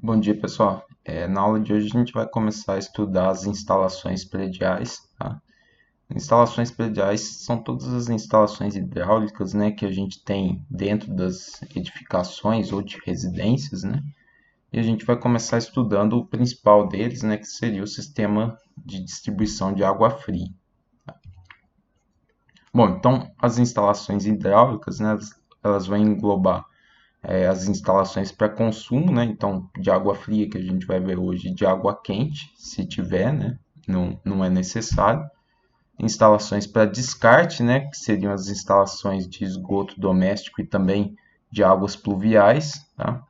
Bom dia, pessoal. Na aula de hoje a gente vai começar a estudar as instalações prediais, tá? Instalações prediais são todas as instalações hidráulicas, né, que a gente tem dentro das edificações ou de residências, né? E a gente vai começar estudando o principal deles, né, que seria o sistema de distribuição de água fria. Bom, então as instalações hidráulicas, né, elas vão englobar as instalações para consumo, né? Então, de água fria que a gente vai ver hoje, de água quente, se tiver, né? Não é necessário. Instalações para descarte, né? Que seriam as instalações de esgoto doméstico e também de águas pluviais, tá?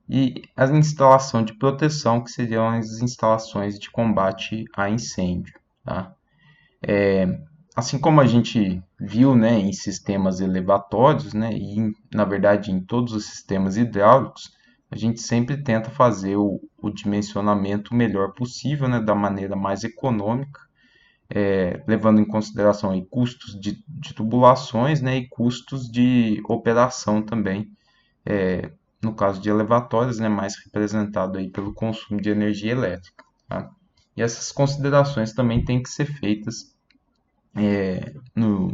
E a instalação de proteção, que seriam as instalações de combate a incêndio, tá? Assim como a gente viu, né, em sistemas elevatórios, né, e na verdade em todos os sistemas hidráulicos, a gente sempre tenta fazer o dimensionamento melhor possível, né, da maneira mais econômica, levando em consideração aí, custos de tubulações, né, e custos de operação também, no caso de elevatórios, né, mais representado aí pelo consumo de energia elétrica. Tá? E essas considerações também têm que ser feitas no,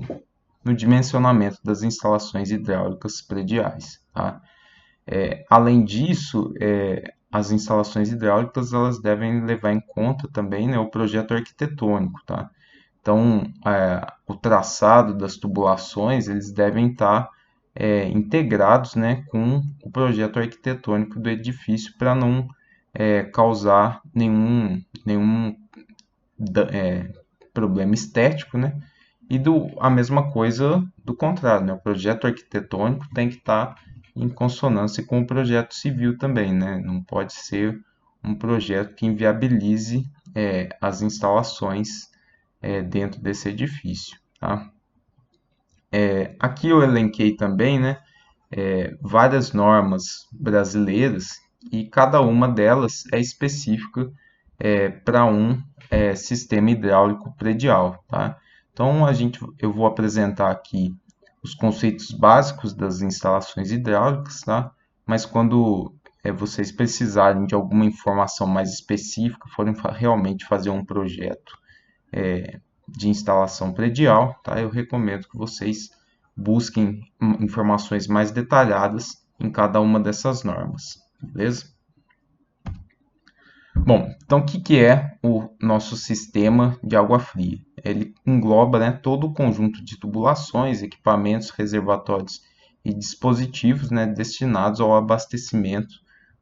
no dimensionamento das instalações hidráulicas prediais. Tá? Além disso, as instalações hidráulicas elas devem levar em conta também, né, o projeto arquitetônico. Tá? Então, o traçado das tubulações eles devem estar integrados, né, com o projeto arquitetônico do edifício para não causar nenhum problema estético, né? E a mesma coisa do contrário, né? O projeto arquitetônico tem que estar em consonância com o projeto civil também, né? Não pode ser um projeto que inviabilize as instalações dentro desse edifício, tá? Aqui eu elenquei também, né, várias normas brasileiras e cada uma delas é específica para um sistema hidráulico predial, tá? Então eu vou apresentar aqui os conceitos básicos das instalações hidráulicas, tá? Mas quando vocês precisarem de alguma informação mais específica, forem realmente fazer um projeto de instalação predial, tá? Eu recomendo que vocês busquem informações mais detalhadas em cada uma dessas normas, beleza? Bom, então o que é o nosso sistema de água fria? Ele engloba, né, todo o conjunto de tubulações, equipamentos, reservatórios e dispositivos, né, destinados ao abastecimento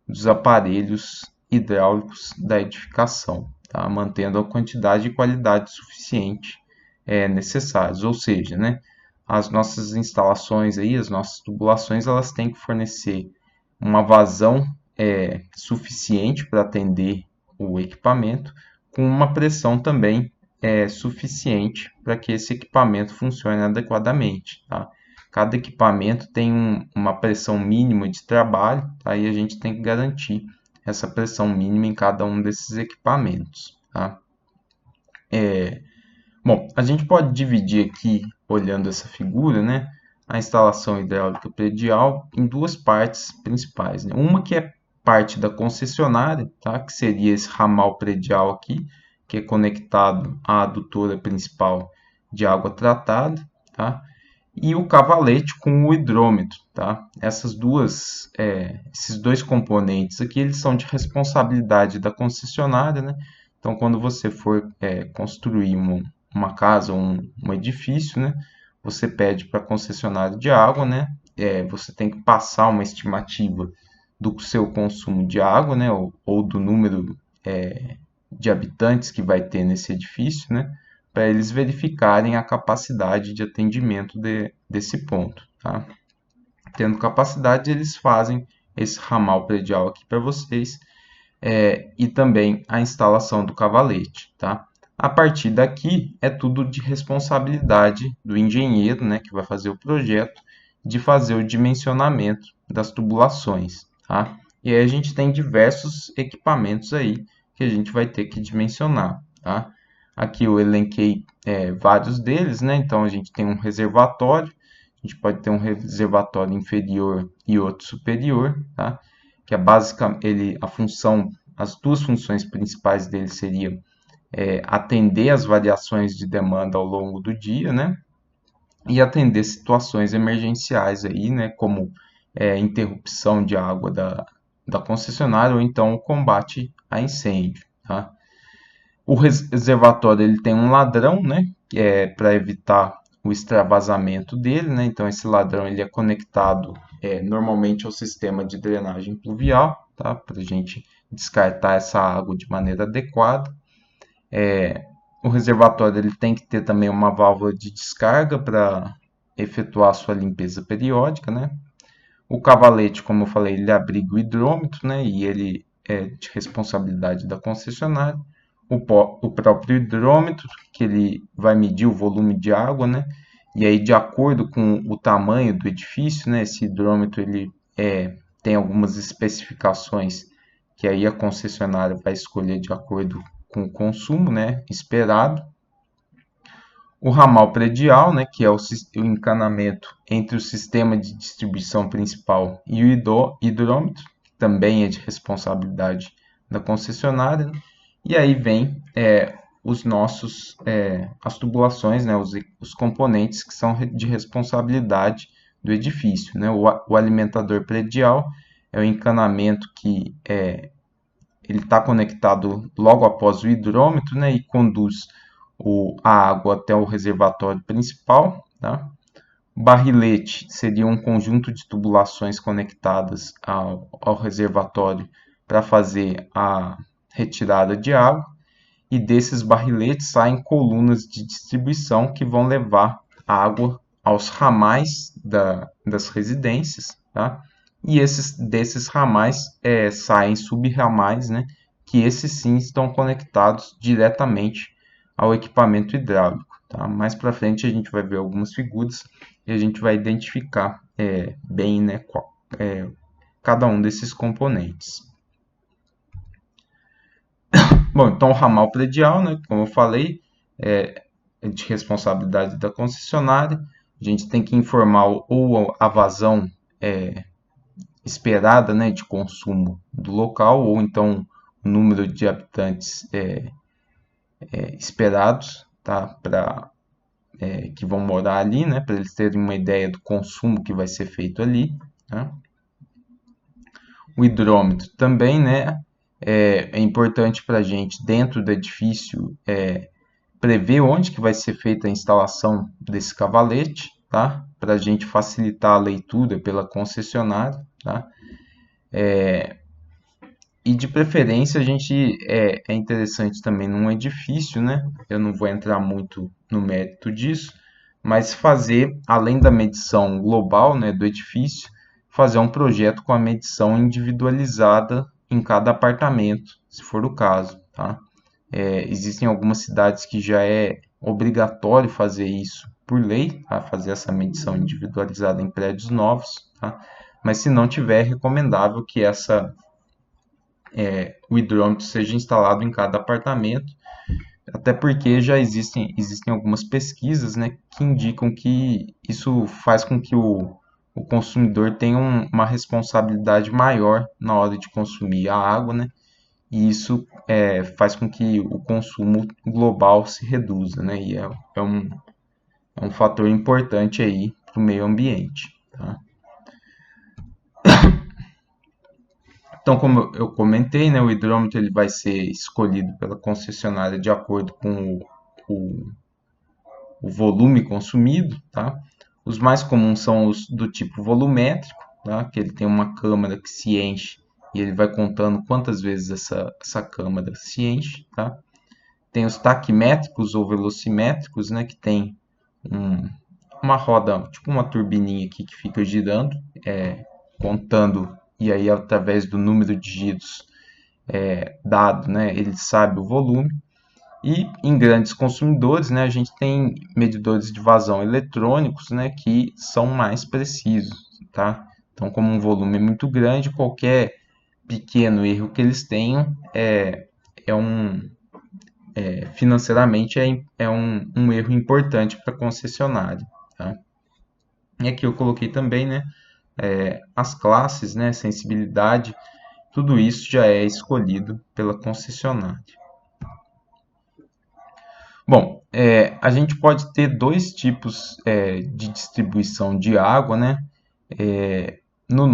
dos aparelhos hidráulicos da edificação, tá? Mantendo a quantidade e qualidade suficiente necessários. Ou seja, né, as nossas instalações aí, as nossas tubulações, elas têm que fornecer uma vazão suficiente para atender o equipamento, com uma pressão também suficiente para que esse equipamento funcione adequadamente. Tá? Cada equipamento tem uma pressão mínima de trabalho, tá? E a gente tem que garantir essa pressão mínima em cada um desses equipamentos. Tá? Bom, a gente pode dividir aqui, olhando essa figura, né, a instalação hidráulica predial em duas partes principais, né? Uma que é parte da concessionária, tá? Que seria esse ramal predial aqui, que é conectado à adutora principal de água tratada, tá? E o cavalete com o hidrômetro, tá? Esses dois componentes aqui, eles são de responsabilidade da concessionária, né? Então, quando você for construir uma casa ou um edifício, né? Você pede para a concessionária de água, né? Você tem que passar uma estimativa do seu consumo de água, né? Ou do número de habitantes que vai ter nesse edifício, né? Para eles verificarem a capacidade de atendimento desse ponto, tá? Tendo capacidade, eles fazem esse ramal predial aqui para vocês e também a instalação do cavalete, tá? A partir daqui é tudo de responsabilidade do engenheiro, né, que vai fazer o projeto, de fazer o dimensionamento das tubulações, tá? E aí a gente tem diversos equipamentos aí que a gente vai ter que dimensionar, tá? Aqui eu elenquei vários deles, né? Então a gente tem um reservatório, a gente pode ter um reservatório inferior e outro superior, tá? que é basicamente as duas funções principais dele seriam atender às variações de demanda ao longo do dia, né? E atender situações emergenciais aí, né? Como interrupção de água da concessionária ou então o combate a incêndio, tá? O reservatório ele tem um ladrão, né? Que é para evitar o extravasamento dele, né? Então esse ladrão ele é conectado normalmente ao sistema de drenagem pluvial, tá? Para a gente descartar essa água de maneira adequada. O reservatório ele tem que ter também uma válvula de descarga para efetuar a sua limpeza periódica, né? O cavalete, como eu falei, ele abriga o hidrômetro, né? E ele é de responsabilidade da concessionária. O próprio hidrômetro, que ele vai medir o volume de água, né? E aí, de acordo com o tamanho do edifício, né? Esse hidrômetro ele tem algumas especificações que aí a concessionária vai escolher de acordo com o consumo, né? Esperado. O ramal predial, né, que é o encanamento entre o sistema de distribuição principal e o hidrômetro, que também é de responsabilidade da concessionária, né? E aí vem as tubulações, né, os componentes que são de responsabilidade do edifício, né? O alimentador predial é o encanamento que ele está conectado logo após o hidrômetro, né, e conduz a água até o reservatório principal. Tá? O barrilete seria um conjunto de tubulações conectadas ao reservatório para fazer a retirada de água. E desses barriletes saem colunas de distribuição que vão levar água aos ramais das residências. Tá? E desses ramais saem subramais, né, que esses sim estão conectados diretamente ao equipamento hidráulico. Tá? Mais para frente a gente vai ver algumas figuras e a gente vai identificar bem, né, cada um desses componentes. Bom, então o ramal predial, né, como eu falei, é de responsabilidade da concessionária. A gente tem que informar ou a vazão esperada, né, de consumo do local, ou então o número de habitantes esperados, tá, que vão morar ali, né, para eles terem uma ideia do consumo que vai ser feito ali. Tá? O hidrômetro também, né, é importante para a gente, dentro do edifício, prever onde que vai ser feita a instalação desse cavalete, tá? Para a gente facilitar a leitura pela concessionária, tá? E de preferência a gente é interessante também num edifício, né? Eu não vou entrar muito no mérito disso, mas fazer, além da medição global, né, do edifício, fazer um projeto com a medição individualizada em cada apartamento, se for o caso, tá? Existem algumas cidades que já é obrigatório fazer isso por lei, tá? Fazer essa medição individualizada em prédios novos, tá? Mas se não tiver, é recomendável que o hidrômetro seja instalado em cada apartamento, até porque já existem algumas pesquisas, né, que indicam que isso faz com que o consumidor tenha uma responsabilidade maior na hora de consumir a água, né, e isso faz com que o consumo global se reduza, né, e é um fator importante aí para o meio ambiente. Tá? Então, como eu comentei, né, o hidrômetro ele vai ser escolhido pela concessionária de acordo com o, o volume consumido. Tá? Os mais comuns são os do tipo volumétrico, tá? Que ele tem uma câmara que se enche e ele vai contando quantas vezes essa câmara se enche. Tá? Tem os taquimétricos ou velocimétricos, né, que tem uma roda, tipo uma turbininha aqui que fica girando, contando, e aí através do número de giros dado, né, ele sabe o volume. E em grandes consumidores, né, a gente tem medidores de vazão eletrônicos, né, que são mais precisos, tá? Então, como um volume é muito grande, qualquer pequeno erro que eles tenham financeiramente um erro importante para a concessionária. Tá? E aqui eu coloquei também, né, as classes, né, sensibilidade. tudo isso já é escolhido pela concessionária. Bom, a gente pode ter dois tipos de distribuição de água, né, no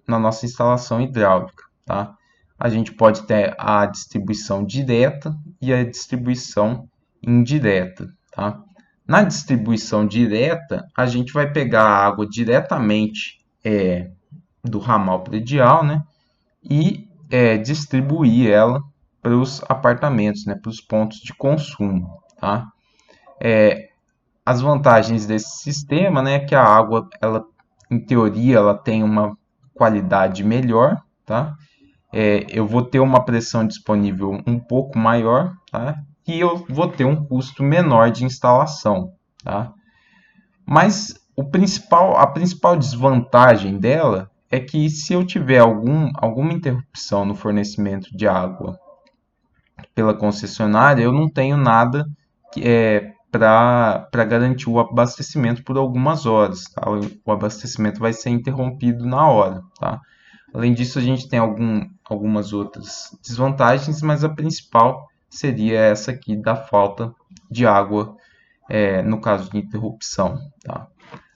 na nossa instalação hidráulica, tá? A gente pode ter a distribuição direta e a distribuição indireta, tá? Na distribuição direta, a gente vai pegar a água diretamente do ramal predial, né, e distribuir ela para os apartamentos, né, para os pontos de consumo, tá? As vantagens desse sistema, né, é que a água, ela, em teoria, ela tem uma qualidade melhor, tá? Eu vou ter uma pressão disponível um pouco maior, tá? E eu vou ter um custo menor de instalação, tá? Mas a principal desvantagem dela é que se eu tiver alguma interrupção no fornecimento de água pela concessionária, eu não tenho nada para garantir o abastecimento por algumas horas. Tá? O abastecimento vai ser interrompido na hora. Tá? Além disso, a gente tem algumas outras desvantagens, mas a principal seria essa aqui da falta de água no caso de interrupção. Tá?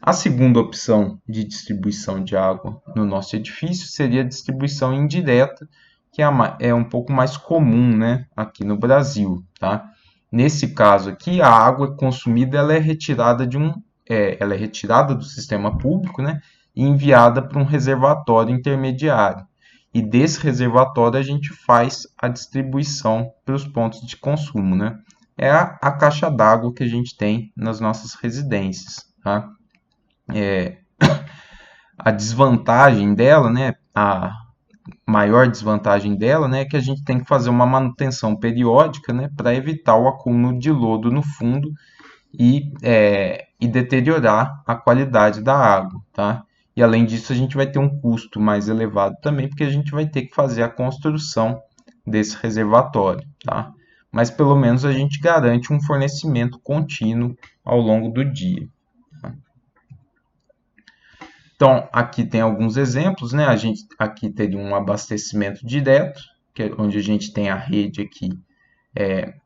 A segunda opção de distribuição de água no nosso edifício seria a distribuição indireta, que é um pouco mais comum, né, aqui no Brasil. Tá? Nesse caso aqui, a água consumida ela é retirada ela é retirada do sistema público, né, e enviada para um reservatório intermediário. E desse reservatório a gente faz a distribuição para os pontos de consumo, né? É a caixa d'água que a gente tem nas nossas residências, tá? A desvantagem dela, né, a maior desvantagem dela, né, é que a gente tem que fazer uma manutenção periódica, né, para evitar o acúmulo de lodo no fundo e deteriorar a qualidade da água, tá? E além disso, a gente vai ter um custo mais elevado também, porque a gente vai ter que fazer a construção desse reservatório, tá? Mas pelo menos a gente garante um fornecimento contínuo ao longo do dia. Então, aqui tem alguns exemplos, né? A gente aqui teria um abastecimento direto, que é onde a gente tem a rede aqui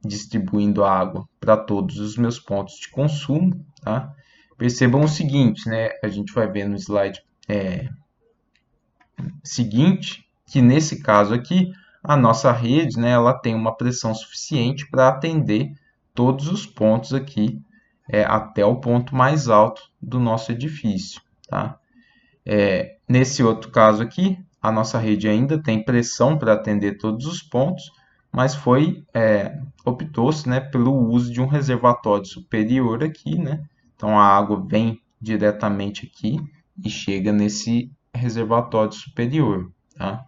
distribuindo água para todos os meus pontos de consumo, tá? Percebam o seguinte, né? A gente vai ver no slide seguinte, que nesse caso aqui, a nossa rede, né, ela tem uma pressão suficiente para atender todos os pontos aqui, até o ponto mais alto do nosso edifício, tá? Nesse outro caso aqui, a nossa rede ainda tem pressão para atender todos os pontos, mas optou-se, né, pelo uso de um reservatório superior aqui, né? Então a água vem diretamente aqui e chega nesse reservatório superior, tá?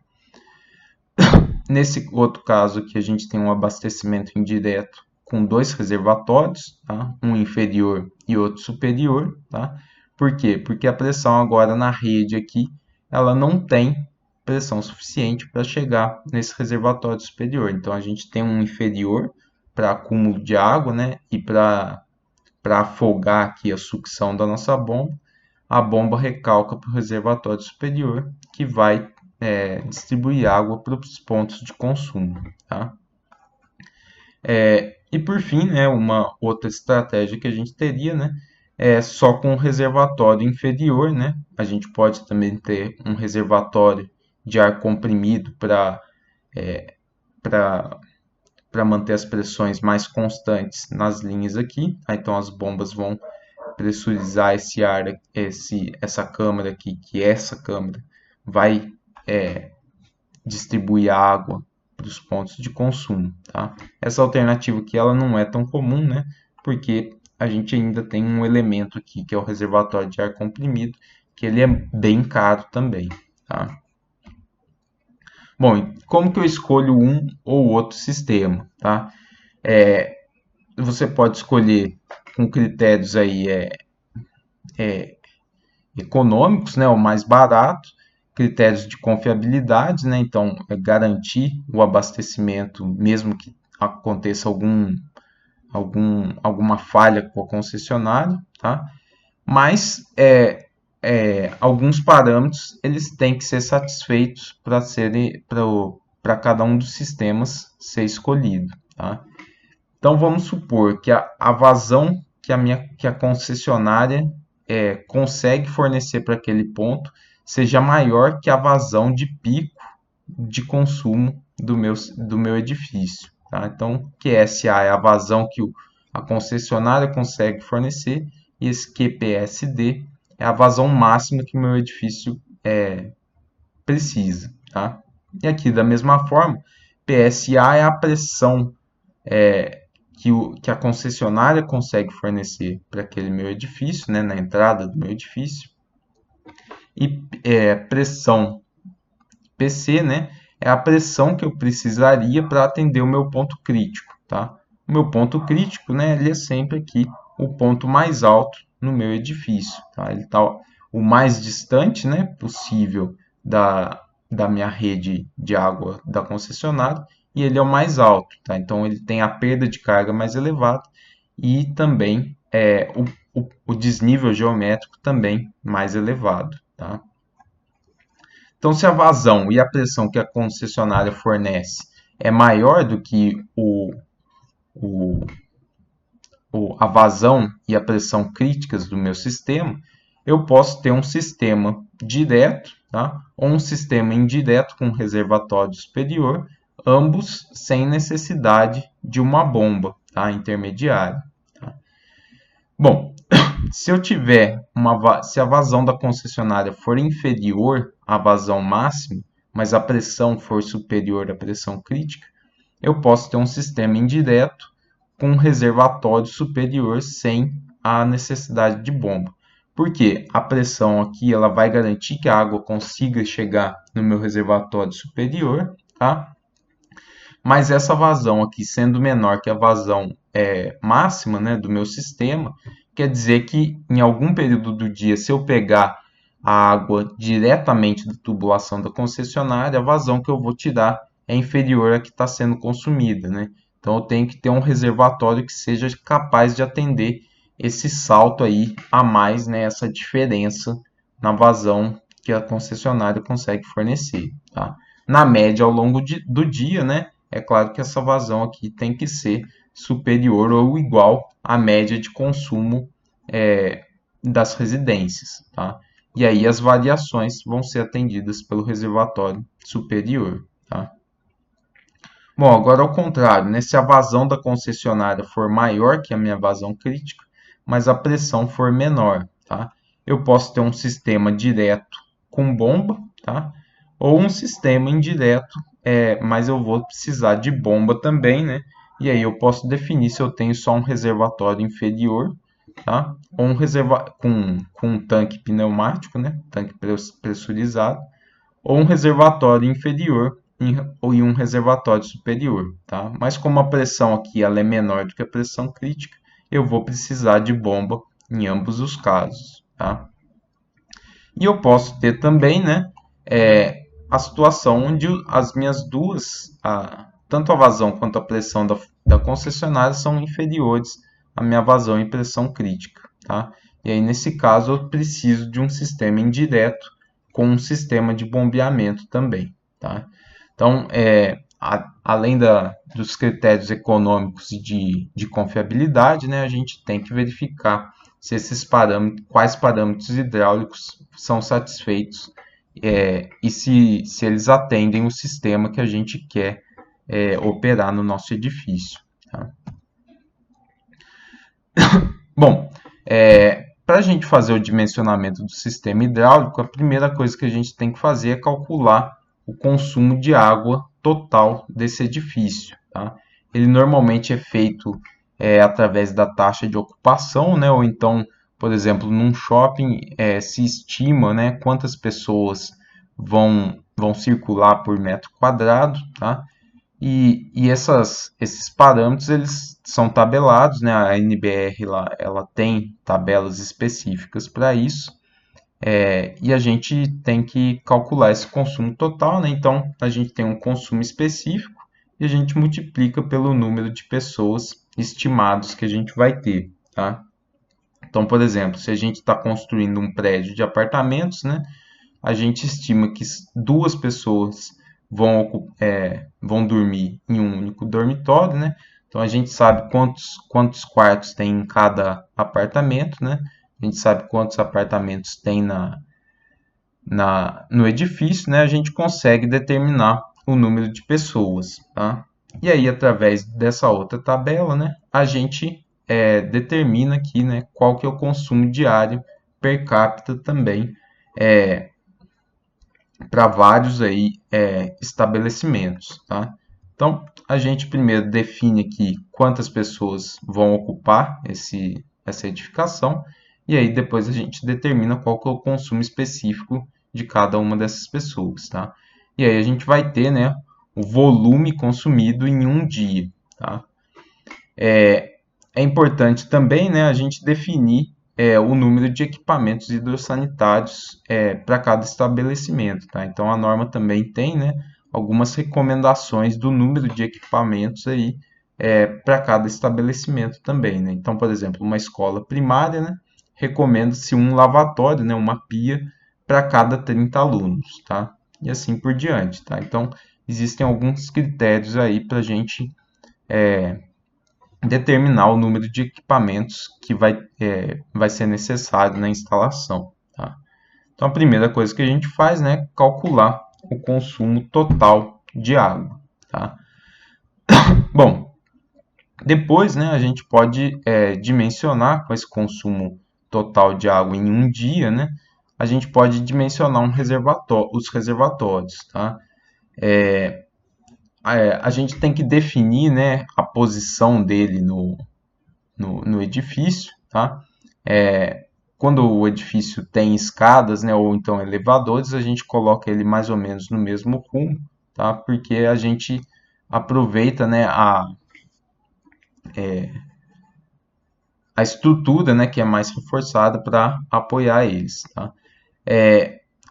Nesse outro caso aqui a gente tem um abastecimento indireto com dois reservatórios, tá? Um inferior e outro superior, tá? Por quê? Porque a pressão agora na rede aqui, ela não tem pressão suficiente para chegar nesse reservatório superior. Então a gente tem um inferior para acúmulo de água, né? E para afogar aqui a sucção da nossa bomba, a bomba recalca para o reservatório superior, que vai distribuir água para os pontos de consumo. Tá? E por fim, né, uma outra estratégia que a gente teria, né, é só com o reservatório inferior, né? A gente pode também ter um reservatório de ar comprimido para manter as pressões mais constantes nas linhas aqui. Tá? Então as bombas vão pressurizar esse ar, essa câmara aqui, que essa câmara vai distribuir a água para os pontos de consumo. Tá? Essa alternativa aqui ela não é tão comum, né? Porque a gente ainda tem um elemento aqui que é o reservatório de ar comprimido, que ele é bem caro também. Tá? Bom, como que eu escolho um ou outro sistema? Tá? Você pode escolher com critérios aí econômicos, né, o mais barato, critérios de confiabilidade, né, então garantir o abastecimento mesmo que aconteça alguma falha com a concessionária, tá? Mas alguns parâmetros eles têm que ser satisfeitos para cada um dos sistemas ser escolhido, tá? Então vamos supor que a vazão que a concessionária consegue fornecer para aquele ponto seja maior que a vazão de pico de consumo do meu edifício, tá? Então, QSA é a vazão que a concessionária consegue fornecer e esse QPSD é a vazão máxima que o meu edifício precisa, tá? E aqui, da mesma forma, PSA é a pressão que a concessionária consegue fornecer para aquele meu edifício, né, na entrada do meu edifício. E pressão PC, né, é a pressão que eu precisaria para atender o meu ponto crítico, tá? O meu ponto crítico, né, ele é sempre aqui o ponto mais alto no meu edifício, tá? Ele está o mais distante, né, possível da minha rede de água da concessionária e ele é o mais alto, tá? Então ele tem a perda de carga mais elevada e também o desnível geométrico também mais elevado, tá? Então, se a vazão e a pressão que a concessionária fornece é maior do que o, a vazão e a pressão críticas do meu sistema, eu posso ter um sistema direto, tá? Ou um sistema indireto com reservatório superior, ambos sem necessidade de uma bomba, tá? Intermediária. Tá? Bom, se eu tiver se a vazão da concessionária for inferior à vazão máxima, mas a pressão for superior à pressão crítica, eu posso ter um sistema indireto com um reservatório superior sem a necessidade de bomba. Porque a pressão aqui ela vai garantir que a água consiga chegar no meu reservatório superior, tá? Mas essa vazão aqui sendo menor que a vazão máxima, né, do meu sistema, quer dizer que em algum período do dia, se eu pegar a água diretamente da tubulação da concessionária, a vazão que eu vou tirar é inferior à que está sendo consumida, né? Então eu tenho que ter um reservatório que seja capaz de atender esse salto aí a mais, né? Essa diferença na vazão que a concessionária consegue fornecer, tá? Na média, ao longo do dia, né? É claro que essa vazão aqui tem que ser superior ou igual à média de consumo das residências, tá? E aí as variações vão ser atendidas pelo reservatório superior, tá? Bom, agora ao contrário, né? Se a vazão da concessionária for maior que a minha vazão crítica, mas a pressão for menor, tá? Eu posso ter um sistema direto com bomba, tá? Ou um sistema indireto, mas eu vou precisar de bomba também, né? E aí eu posso definir se eu tenho só um reservatório inferior, tá? Ou um com um tanque pneumático, né? Tanque pressurizado, ou um reservatório inferior ou um reservatório superior, tá? Mas como a pressão aqui ela é menor do que a pressão crítica, eu vou precisar de bomba em ambos os casos, tá? E eu posso ter também, né, a situação onde as minhas tanto a vazão quanto a pressão da concessionária são inferiores à minha vazão e pressão crítica, tá? E aí, nesse caso, eu preciso de um sistema indireto com um sistema de bombeamento também, tá? Então, além dos critérios econômicos e de confiabilidade, né, a gente tem que verificar se esses parâmetros, quais parâmetros hidráulicos são satisfeitos e se eles atendem o sistema que a gente quer operar no nosso edifício. Tá? Bom, para a gente fazer o dimensionamento do sistema hidráulico, a primeira coisa que a gente tem que fazer é calcular o consumo de água total desse edifício. Tá? Ele normalmente é feito através da taxa de ocupação, né? Ou então, por exemplo, num shopping se estima, né, quantas pessoas vão circular por metro quadrado, tá? E esses parâmetros eles são tabelados, né? A NBR lá, ela tem tabelas específicas para isso. E a gente tem que calcular esse consumo total, né? Então a gente tem um consumo específico e a gente multiplica pelo número de pessoas estimados que a gente vai ter, tá? Então, por exemplo, se a gente está construindo um prédio de apartamentos, né, a gente estima que duas pessoas vão dormir em um único dormitório, né? Então a gente sabe quantos quartos tem em cada apartamento, né? A gente sabe quantos apartamentos tem no edifício, né? A gente consegue determinar o número de pessoas, tá? E aí, através dessa outra tabela, né, a gente determina aqui, né, qual que é o consumo diário per capita também para vários aí estabelecimentos, tá? Então, a gente primeiro define aqui quantas pessoas vão ocupar essa edificação e aí depois a gente determina qual que é o consumo específico de cada uma dessas pessoas, tá? E aí a gente vai ter, né, o volume consumido em um dia, tá? É importante também, né, a gente definir o número de equipamentos hidrossanitários para cada estabelecimento, tá? Então a norma também tem, né, algumas recomendações do número de equipamentos aí para cada estabelecimento também, né? Então, por exemplo, uma escola primária, né, recomenda-se um lavatório, né, uma pia para cada 30 alunos, tá? E assim por diante, tá? Então existem alguns critérios aí para a gente determinar o número de equipamentos que vai ser necessário na instalação, tá? Então, a primeira coisa que a gente faz, né, é calcular o consumo total de água, tá? Bom, depois, né, a gente pode dimensionar com esse consumo total de água em um dia, né, a gente pode dimensionar os reservatórios, tá? A gente tem que definir, né, a posição dele no edifício, tá? Quando o edifício tem escadas, né, ou então elevadores, a gente coloca ele mais ou menos no mesmo rumo, tá? Porque a gente aproveita, né, a estrutura, né, que é mais reforçada para apoiar eles, tá?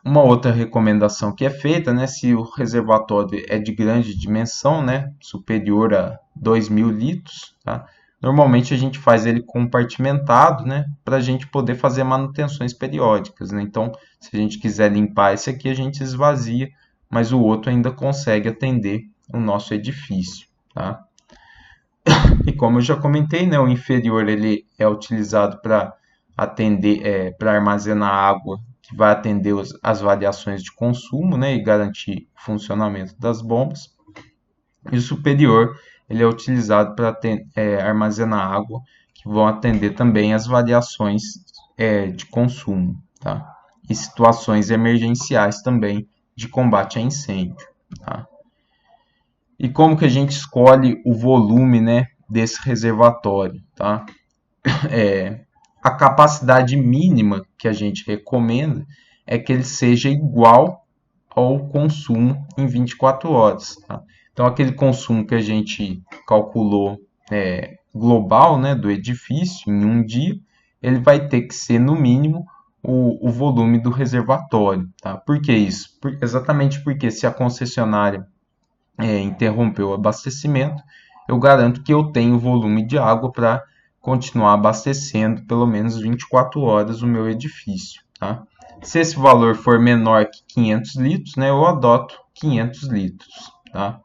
Uma outra recomendação que é feita, né, se o reservatório é de grande dimensão, né, superior a 2.000 litros, tá? Normalmente a gente faz ele compartimentado, né, para a gente poder fazer manutenções periódicas, né? Então, se a gente quiser limpar esse aqui, a gente esvazia, mas o outro ainda consegue atender o nosso edifício, tá? E como eu já comentei, né, o inferior ele é utilizado para para armazenar água que vai atender as variações de consumo, né, e garantir o funcionamento das bombas. E o superior ele é utilizado para armazenar água que vão atender também as variações de consumo, tá? E situações emergenciais também de combate a incêndio, tá? E como que a gente escolhe o volume, né, desse reservatório, tá? A capacidade mínima que a gente recomenda é que ele seja igual ao consumo em 24 horas, tá? Então, aquele consumo que a gente calculou global, né, do edifício em um dia, ele vai ter que ser, no mínimo, o volume do reservatório, tá? Por que isso? Exatamente porque se a concessionária interrompeu o abastecimento, eu garanto que eu tenho volume de água para continuar abastecendo pelo menos 24 horas o meu edifício, tá? Se esse valor for menor que 500 litros, né, eu adoto 500 litros, tá?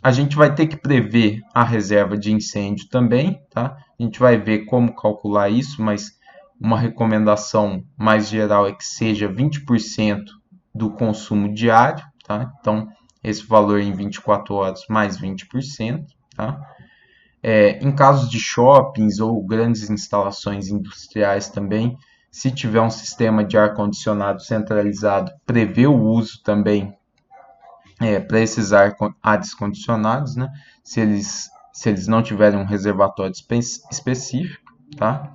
A gente vai ter que prever a reserva de incêndio também, tá? A gente vai ver como calcular isso, mas uma recomendação mais geral é que seja 20% do consumo diário, tá? Então, esse valor em 24 horas mais 20%, tá? Em casos de shoppings ou grandes instalações industriais também, se tiver um sistema de ar-condicionado centralizado, prevê o uso também para esses ares condicionados, né? Se eles não tiverem um reservatório específico, tá?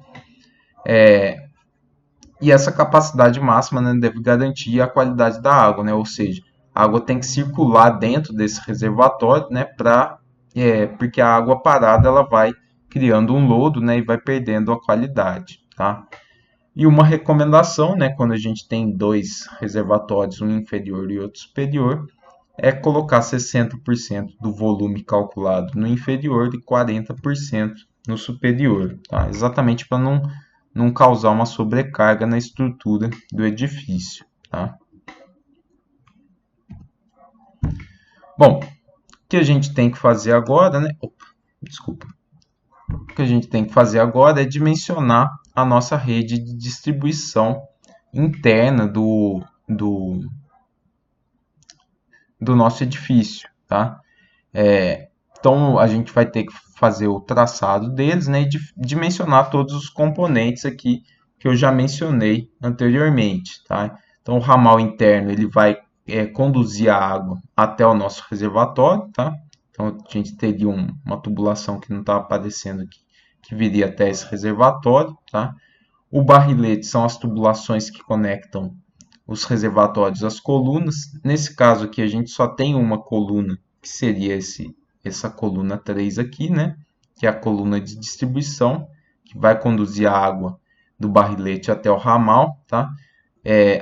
E essa capacidade máxima, né, deve garantir a qualidade da água, né? Ou seja, a água tem que circular dentro desse reservatório, né, porque a água parada ela vai criando um lodo, né, e vai perdendo a qualidade, tá? E uma recomendação, né, quando a gente tem dois reservatórios, um inferior e outro superior, é colocar 60% do volume calculado no inferior e 40% no superior, tá? Exatamente para não causar uma sobrecarga na estrutura do edifício, tá? Bom, o que a gente tem que fazer agora, né? Opa, desculpa. O que a gente tem que fazer agora é dimensionar a nossa rede de distribuição interna do nosso edifício, tá? Então, a gente vai ter que fazer o traçado deles, né, e dimensionar todos os componentes aqui que eu já mencionei anteriormente, tá? Então, o ramal interno ele vai conduzir a água até o nosso reservatório, tá? Então, a gente teria uma tubulação que não está aparecendo aqui, que viria até esse reservatório, tá? O barrilete são as tubulações que conectam os reservatórios às colunas. Nesse caso aqui, a gente só tem uma coluna, que seria essa coluna 3 aqui, né? Que é a coluna de distribuição, que vai conduzir a água do barrilete até o ramal, tá?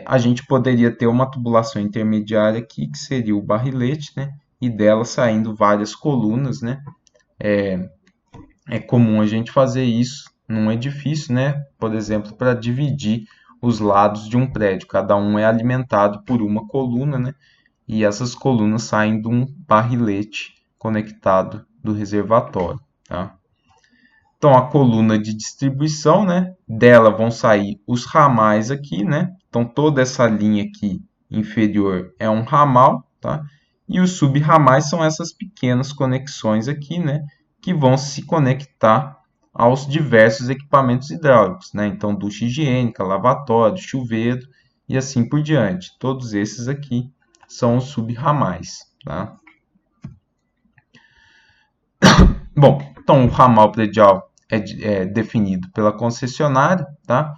A gente poderia ter uma tubulação intermediária aqui, que seria o barrilete, né? E dela saindo várias colunas, né? É comum a gente fazer isso num edifício, né? Por exemplo, para dividir os lados de um prédio. Cada um é alimentado por uma coluna, né? E essas colunas saem de um barrilete conectado do reservatório, tá? Então, a coluna de distribuição, né? Dela vão sair os ramais aqui, né? Então, toda essa linha aqui inferior é um ramal, tá? E os subramais são essas pequenas conexões aqui, né? Que vão se conectar aos diversos equipamentos hidráulicos, né? Então, ducha higiênica, lavatório, chuveiro e assim por diante. Todos esses aqui são os subramais, tá? Bom, então o ramal predial é definido pela concessionária, tá?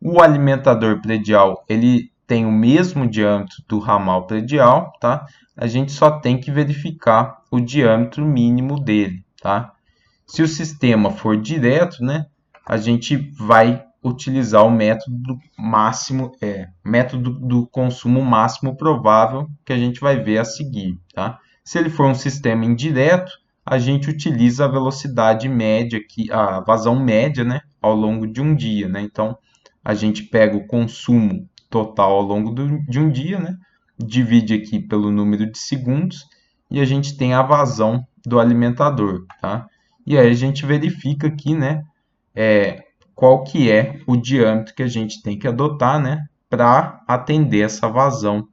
O alimentador predial, ele tem o mesmo diâmetro do ramal predial, tá? A gente só tem que verificar o diâmetro mínimo dele, tá? Se o sistema for direto, né, a gente vai utilizar o método máximo, método do consumo máximo provável que a gente vai ver a seguir, tá? Se ele for um sistema indireto, a gente utiliza a velocidade média aqui, a vazão média, né, ao longo de um dia, né? Então, a gente pega o consumo total ao longo de um dia, né? Divide aqui pelo número de segundos e a gente tem a vazão do alimentador, tá? E aí a gente verifica aqui, né, qual que é o diâmetro que a gente tem que adotar, né, para atender essa vazão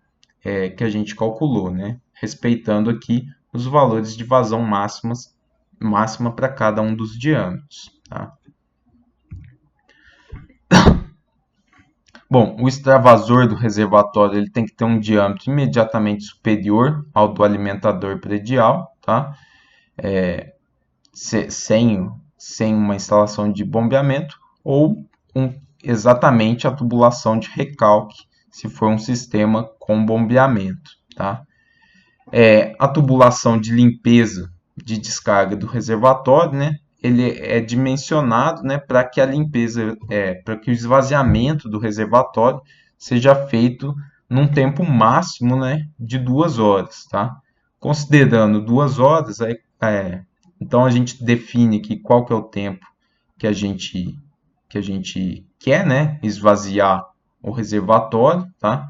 que a gente calculou, né, respeitando aqui os valores de vazão máxima para cada um dos diâmetros, tá? Bom, o extravasor do reservatório ele tem que ter um diâmetro imediatamente superior ao do alimentador predial, tá? Sem uma instalação de bombeamento ou exatamente a tubulação de recalque, se for um sistema com bombeamento, tá? A tubulação de limpeza de descarga do reservatório, né? Ele é dimensionado, né, para que a limpeza, para que o esvaziamento do reservatório seja feito num tempo máximo, né, de 2 horas, tá? Considerando 2 horas, então a gente define aqui qual que é o tempo que a gente quer, né, esvaziar o reservatório, tá?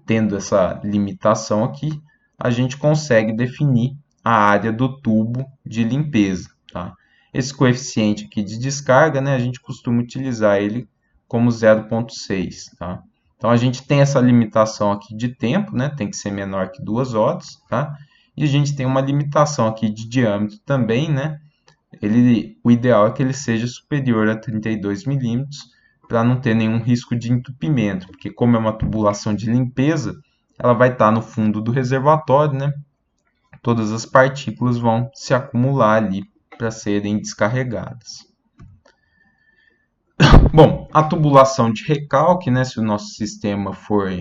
Tendo essa limitação aqui, a gente consegue definir a área do tubo de limpeza, tá? Esse coeficiente aqui de descarga, né, a gente costuma utilizar ele como 0,6, tá? Então a gente tem essa limitação aqui de tempo, né, tem que ser menor que 2 horas, tá? E a gente tem uma limitação aqui de diâmetro também, né? O ideal é que ele seja superior a 32 milímetros para não ter nenhum risco de entupimento, porque como é uma tubulação de limpeza, ela vai estar no fundo do reservatório, né? Todas as partículas vão se acumular ali para serem descarregadas. Bom, a tubulação de recalque, né? Se o nosso sistema for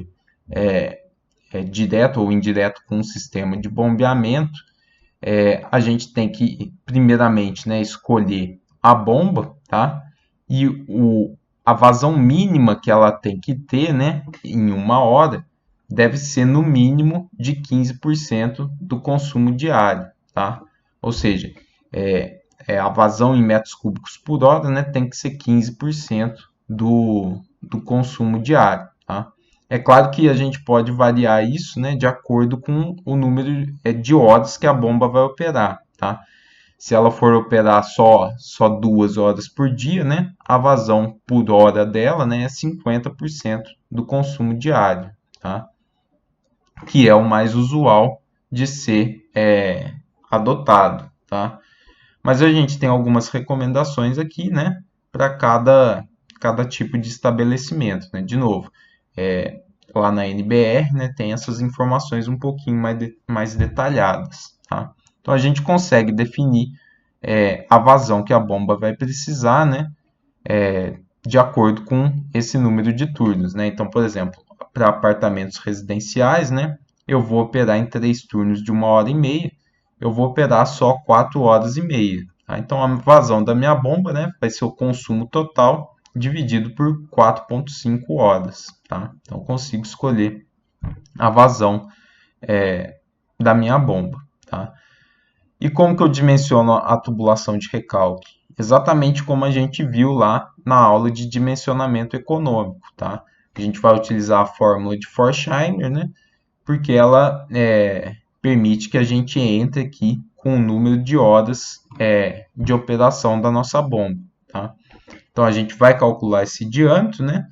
direto ou indireto com um sistema de bombeamento, a gente tem que, primeiramente, né, escolher a bomba, tá? E a vazão mínima que ela tem que ter, né, em 1 hora, deve ser no mínimo de 15% do consumo diário, tá? Ou seja, a vazão em metros cúbicos por hora, né, tem que ser 15% do consumo diário, tá? É claro que a gente pode variar isso, né, de acordo com o número de horas que a bomba vai operar, tá? Se ela for operar só 2 horas por dia, né, a vazão por hora dela, né, é 50% do consumo diário, tá? Que é o mais usual de ser adotado, tá? Mas a gente tem algumas recomendações aqui, né, para cada tipo de estabelecimento, né? De novo, lá na NBR, né, tem essas informações um pouquinho mais detalhadas, tá? Então a gente consegue definir a vazão que a bomba vai precisar, né, de acordo com esse número de turnos, né? Então, por exemplo, para apartamentos residenciais, né, eu vou operar em 3 turnos de 1 hora e meia, eu vou operar só 4 horas e meia. Tá? Então, a vazão da minha bomba, né, vai ser o consumo total dividido por 4,5 horas. Tá? Então, eu consigo escolher a vazão da minha bomba. Tá? E como que eu dimensiono a tubulação de recalque? Exatamente como a gente viu lá na aula de dimensionamento econômico, tá? A gente vai utilizar a fórmula de Forchheimer, né? Porque ela permite que a gente entre aqui com o número de horas de operação da nossa bomba, tá? Então a gente vai calcular esse diâmetro, né?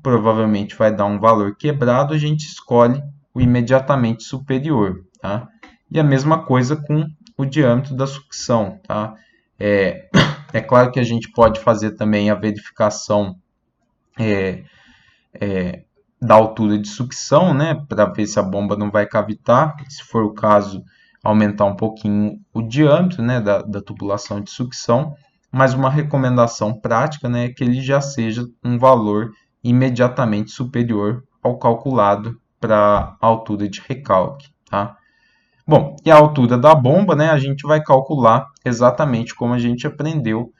Provavelmente vai dar um valor quebrado, a gente escolhe o imediatamente superior, tá? E a mesma coisa com o diâmetro da sucção, tá? É claro que a gente pode fazer também a verificação da altura de sucção, né? Para ver se a bomba não vai cavitar. Se for o caso, aumentar um pouquinho o diâmetro, né? Da tubulação de sucção. Mas uma recomendação prática, né? É que ele já seja um valor imediatamente superior ao calculado para a altura de recalque, tá? Bom, e a altura da bomba, né, a gente vai calcular exatamente como a gente aprendeu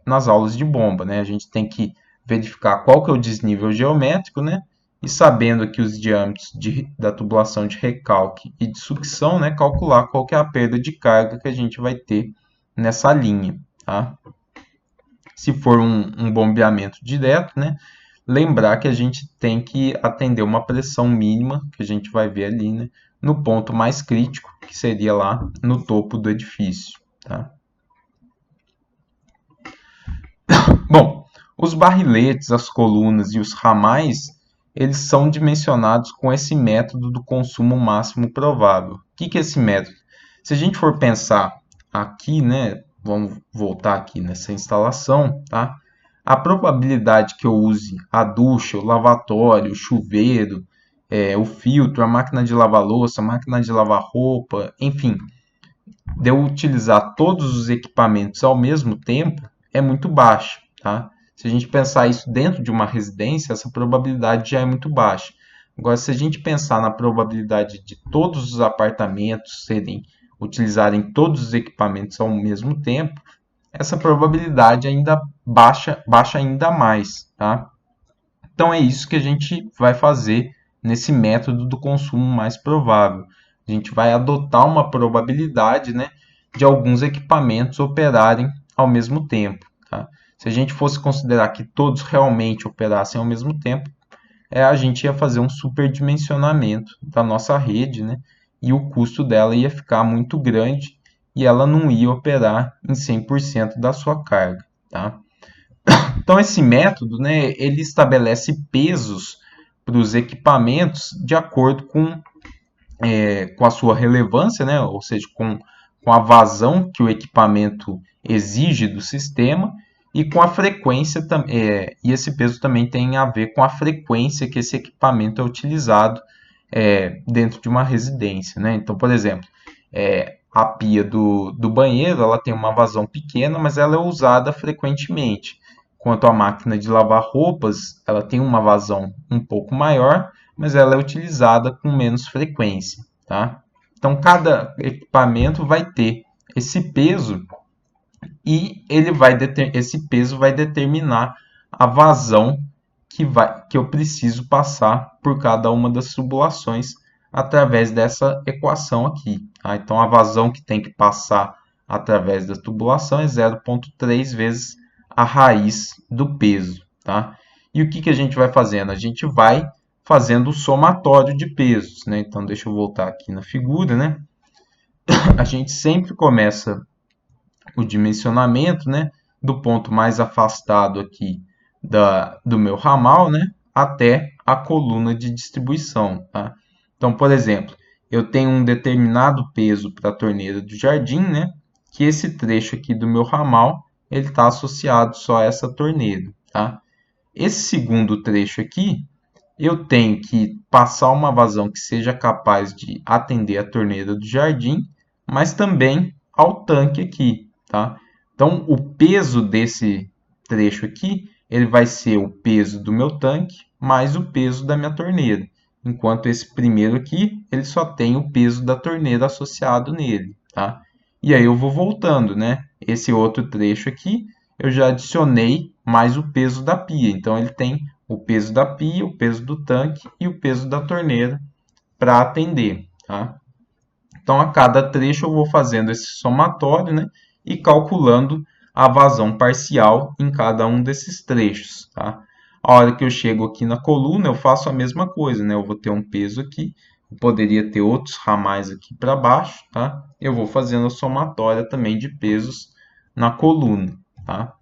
nas aulas de bomba, né? A gente tem que verificar qual que é o desnível geométrico, né? E sabendo que os diâmetros da tubulação de recalque e de sucção, né, calcular qual que é a perda de carga que a gente vai ter nessa linha, tá? Se for um bombeamento direto, né, lembrar que a gente tem que atender uma pressão mínima, que a gente vai ver ali, né, no ponto mais crítico, que seria lá no topo do edifício. Tá? Bom, os barriletes, as colunas e os ramais, eles são dimensionados com esse método do consumo máximo provável. O que é esse método? Se a gente for pensar aqui, né, vamos voltar aqui nessa instalação, tá? A probabilidade que eu use a ducha, o lavatório, o chuveiro, o filtro, a máquina de lavar louça, a máquina de lavar roupa, enfim, de eu utilizar todos os equipamentos ao mesmo tempo é muito baixa, tá? Se a gente pensar isso dentro de uma residência, essa probabilidade já é muito baixa. Agora, se a gente pensar na probabilidade de todos os apartamentos utilizarem todos os equipamentos ao mesmo tempo, essa probabilidade ainda baixa ainda mais, tá? Então é isso que a gente vai fazer nesse método do consumo mais provável. A gente vai adotar uma probabilidade, né, de alguns equipamentos operarem ao mesmo tempo. Tá? Se a gente fosse considerar que todos realmente operassem ao mesmo tempo, a gente ia fazer um superdimensionamento da nossa rede, né, e o custo dela ia ficar muito grande e ela não ia operar em 100% da sua carga. Tá? Então, esse método, né, ele estabelece pesos para os equipamentos de acordo com a sua relevância, né, ou seja, com a vazão que o equipamento exige do sistema e com a frequência, e esse peso também tem a ver com a frequência que esse equipamento é utilizado dentro de uma residência. Né? Então, por exemplo, a pia do banheiro ela tem uma vazão pequena, mas ela é usada frequentemente. Quanto à máquina de lavar roupas, ela tem uma vazão um pouco maior, mas ela é utilizada com menos frequência. Tá? Então, cada equipamento vai ter esse peso e esse peso vai determinar a vazão que eu preciso passar por cada uma das tubulações através dessa equação aqui. Tá? Então, a vazão que tem que passar através da tubulação é 0,3 vezes a raiz do peso, tá? E o que que a gente vai fazendo? A gente vai fazendo o somatório de pesos, né? Então, deixa eu voltar aqui na figura, né? A gente sempre começa o dimensionamento, né? Do ponto mais afastado aqui do meu ramal, né? Até a coluna de distribuição, tá? Então, por exemplo, eu tenho um determinado peso para a torneira do jardim, né? Que esse trecho aqui do meu ramal, ele está associado só a essa torneira, tá? Esse segundo trecho aqui, eu tenho que passar uma vazão que seja capaz de atender a torneira do jardim, mas também ao tanque aqui, tá? Então, o peso desse trecho aqui, ele vai ser o peso do meu tanque mais o peso da minha torneira. Enquanto esse primeiro aqui, ele só tem o peso da torneira associado nele, tá? E aí eu vou voltando, né? Esse outro trecho aqui, eu já adicionei mais o peso da pia. Então, ele tem o peso da pia, o peso do tanque e o peso da torneira para atender, tá? Então, a cada trecho eu vou fazendo esse somatório, né? E calculando a vazão parcial em cada um desses trechos, tá? A hora que eu chego aqui na coluna, eu faço a mesma coisa, né? Eu vou ter um peso aqui, eu poderia ter outros ramais aqui para baixo, tá? Eu vou fazendo a somatória também de pesos na coluna, tá?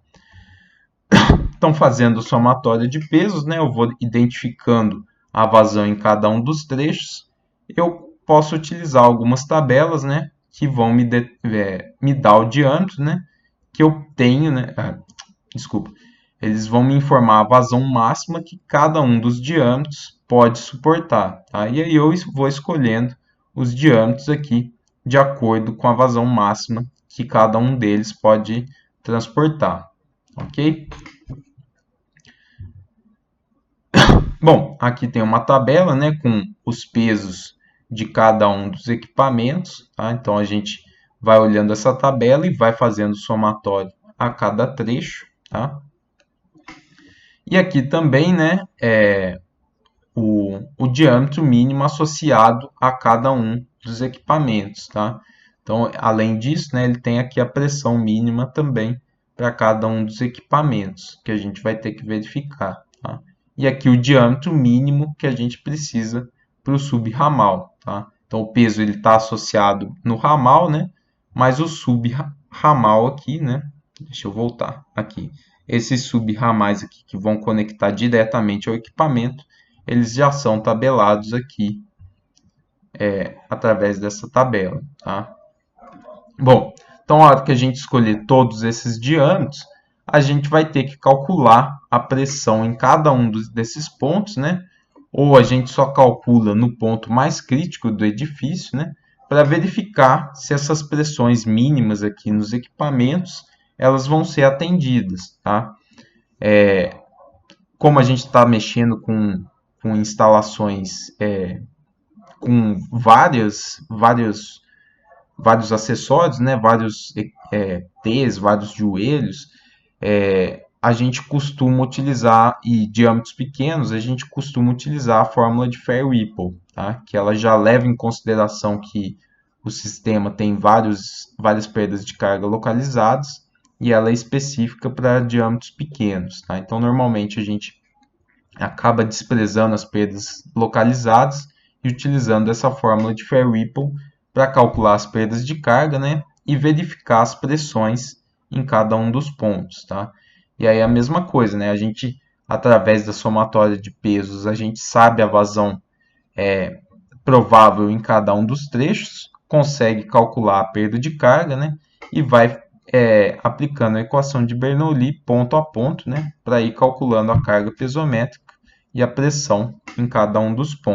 Então, fazendo somatória de pesos, né, eu vou identificando a vazão em cada um dos trechos. Eu posso utilizar algumas tabelas, né, que vão me dar o diâmetro, né, que eu tenho, né, desculpa, eles vão me informar a vazão máxima que cada um dos diâmetros pode suportar, tá? E aí eu vou escolhendo os diâmetros aqui de acordo com a vazão máxima que cada um deles pode transportar, ok? Bom, aqui tem uma tabela, né, com os pesos de cada um dos equipamentos, tá? Então a gente vai olhando essa tabela e vai fazendo somatório a cada trecho, tá? E aqui também, né, o diâmetro mínimo associado a cada um dos equipamentos, tá? Então, além disso, né, ele tem aqui a pressão mínima também para cada um dos equipamentos, que a gente vai ter que verificar, tá? E aqui o diâmetro mínimo que a gente precisa para o subramal, tá? Então, o peso ele está associado no ramal, né? Mas o subramal aqui, né? Deixa eu voltar aqui. Esses subramais aqui que vão conectar diretamente ao equipamento, eles já são tabelados aqui através dessa tabela, tá? Bom, então a hora que a gente escolher todos esses diâmetros, a gente vai ter que calcular a pressão em cada um desses pontos, né? Ou a gente só calcula no ponto mais crítico do edifício, né? Para verificar se essas pressões mínimas aqui nos equipamentos, elas vão ser atendidas, tá? Como a gente está mexendo com instalações com vários acessórios, né? Vários T's, vários joelhos, a gente costuma utilizar, e diâmetros pequenos, a gente costuma utilizar a fórmula de Fair-Whipple, tá? Que ela já leva em consideração que o sistema tem várias perdas de carga localizadas e ela é específica para diâmetros pequenos, tá? Então, normalmente, a gente acaba desprezando as perdas localizadas e utilizando essa fórmula de Fair-Whipple para calcular as perdas de carga, né? E verificar as pressões em cada um dos pontos, tá? E aí a mesma coisa, né? A gente, através da somatória de pesos, a gente sabe a vazão provável em cada um dos trechos, consegue calcular a perda de carga, né? E vai aplicando a equação de Bernoulli ponto a ponto, né? Para ir calculando a carga pesométrica e a pressão em cada um dos pontos.